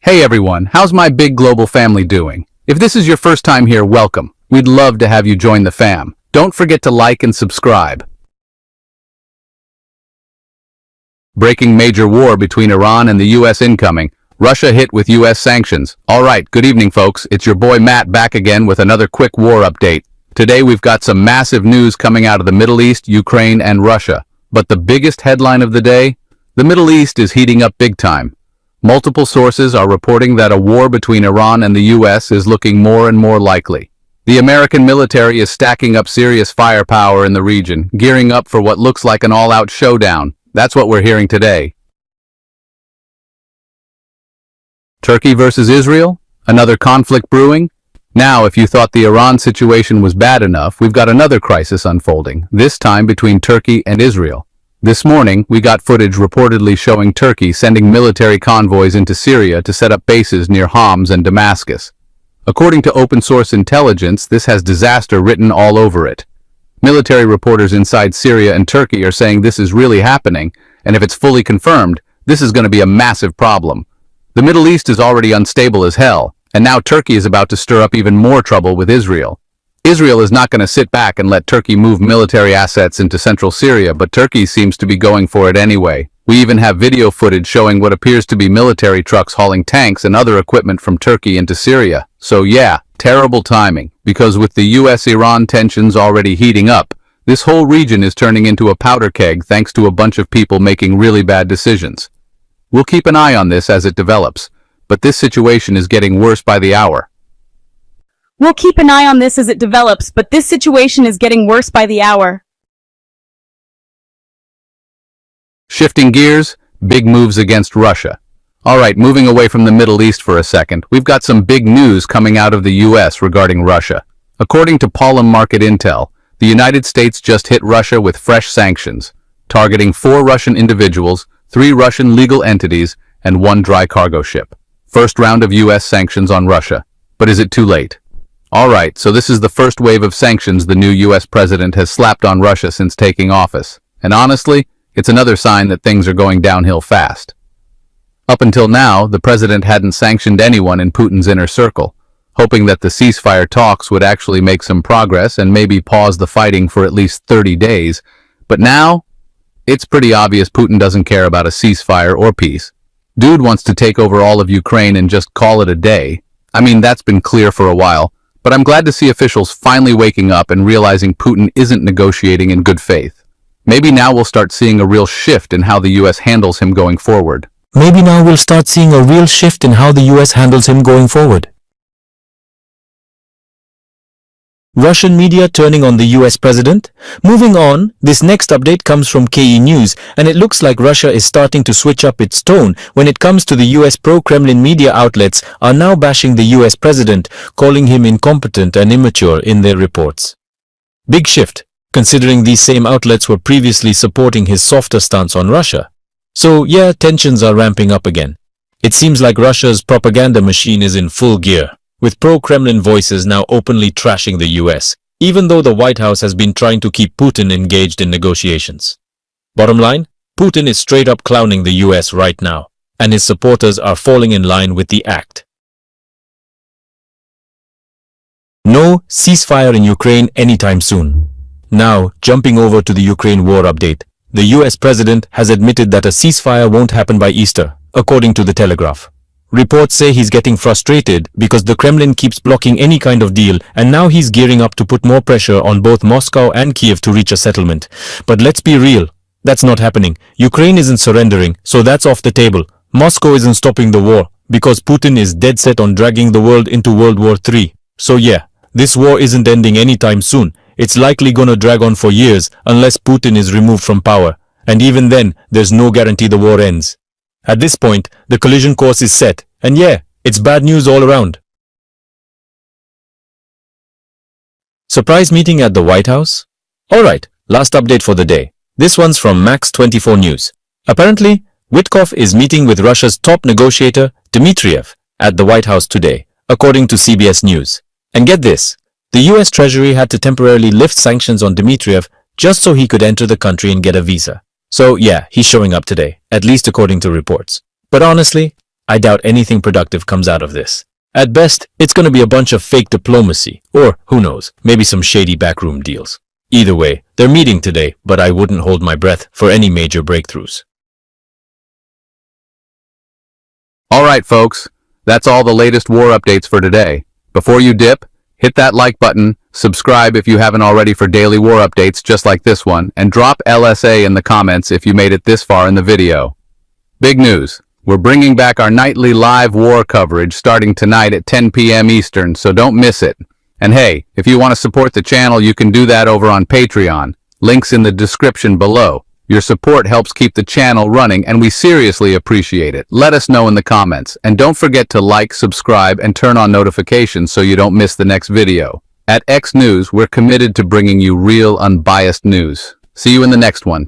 Hey everyone, how's my big global family doing? If this is your first time here, welcome. We'd love to have you join the fam. Don't forget to like and subscribe. Breaking major war between Iran and the US incoming. Russia hit with US sanctions. Alright, good evening folks. It's your boy Matt back again with another quick war update. Today we've got some massive news coming out of the Middle East, Ukraine, and Russia. But the biggest headline of the day? The Middle East is heating up big time. Multiple sources are reporting that a war between Iran and the US is looking more and more likely. The American military is stacking up serious firepower in the region, gearing up for what looks like an all-out showdown. That's what we're hearing today. Turkey versus Israel? Another conflict brewing? Now, if you thought the Iran situation was bad enough, we've got another crisis unfolding, this time between Turkey and Israel. This morning, we got footage reportedly showing Turkey sending military convoys into Syria to set up bases near Homs and Damascus. According to open-source intelligence, this has disaster written all over it. Military reporters inside Syria and Turkey are saying this is really happening, and if it's fully confirmed, this is going to be a massive problem. The Middle East is already unstable as hell, and now Turkey is about to stir up even more trouble with Israel. Israel is not going to sit back and let Turkey move military assets into central Syria, but Turkey seems to be going for it anyway. We even have video footage showing what appears to be military trucks hauling tanks and other equipment from Turkey into Syria. So yeah, terrible timing, because with the US-Iran tensions already heating up, this whole region is turning into a powder keg thanks to a bunch of people making really bad decisions. We'll keep an eye on this as it develops, but this situation is getting worse by the hour. We'll keep an eye on this as it develops, but this situation is getting worse by the hour. Shifting gears, big moves against Russia. Alright, moving away from the Middle East for a second, we've got some big news coming out of the US regarding Russia. According to Palm Market Intel, the United States just hit Russia with fresh sanctions, targeting 4 Russian individuals, 3 Russian legal entities, and 1 dry cargo ship. First round of US sanctions on Russia. But is it too late? Alright, so this is the first wave of sanctions the new US president has slapped on Russia since taking office. And honestly, it's another sign that things are going downhill fast. Up until now, the president hadn't sanctioned anyone in Putin's inner circle, hoping that the ceasefire talks would actually make some progress and maybe pause the fighting for at least 30 days. But now, it's pretty obvious Putin doesn't care about a ceasefire or peace. Dude wants to take over all of Ukraine and just call it a day. I mean, that's been clear for a while. But I'm glad to see officials finally waking up and realizing Putin isn't negotiating in good faith. Maybe now we'll start seeing a real shift in how the US handles him going forward. Maybe now we'll start seeing a real shift in how the US handles him going forward. Russian media turning on the US president? Moving on, this next update comes from KE News, and it looks like Russia is starting to switch up its tone when it comes to the US pro-Kremlin media outlets are now bashing the US president, calling him incompetent and immature in their reports. Big shift, considering these same outlets were previously supporting his softer stance on Russia. So yeah, tensions are ramping up again. It seems like Russia's propaganda machine is in full gear, with pro-Kremlin voices now openly trashing the US, even though the White House has been trying to keep Putin engaged in negotiations. Bottom line, Putin is straight up clowning the US right now, and his supporters are falling in line with the act. No ceasefire in Ukraine anytime soon. Now, jumping over to the Ukraine war update, the US president has admitted that a ceasefire won't happen by Easter, according to the Telegraph. Reports say he's getting frustrated because the Kremlin keeps blocking any kind of deal, and now he's gearing up to put more pressure on both Moscow and Kiev to reach a settlement. But let's be real, that's not happening. Ukraine isn't surrendering, so that's off the table. Moscow isn't stopping the war because Putin is dead set on dragging the world into World War III. So yeah, this war isn't ending anytime soon. It's likely gonna drag on for years unless Putin is removed from power. And even then, there's no guarantee the war ends. At this point, the collision course is set, and yeah, it's bad news all around. Surprise meeting at the White House? Alright, last update for the day. This one's from Max24 News. Apparently, Witkoff is meeting with Russia's top negotiator, Dmitriev, at the White House today, according to CBS News. And get this, the US Treasury had to temporarily lift sanctions on Dmitriev just so he could enter the country and get a visa. So yeah, he's showing up today, at least according to reports. But honestly, I doubt anything productive comes out of this. At best, it's gonna be a bunch of fake diplomacy, or, who knows, maybe some shady backroom deals. Either way, they're meeting today, but I wouldn't hold my breath for any major breakthroughs. Alright folks, that's all the latest war updates for today. Before you dip, hit that like button, subscribe if you haven't already for daily war updates just like this one, and drop LSA in the comments if you made it this far in the video. Big news! We're bringing back our nightly live war coverage starting tonight at 10 p.m. Eastern, so don't miss it. And hey, if you want to support the channel, you can do that over on Patreon. Links in the description below. Your support helps keep the channel running, and we seriously appreciate it. Let us know in the comments. And don't forget to like, subscribe, and turn on notifications so you don't miss the next video. At X News, we're committed to bringing you real, unbiased news. See you in the next one.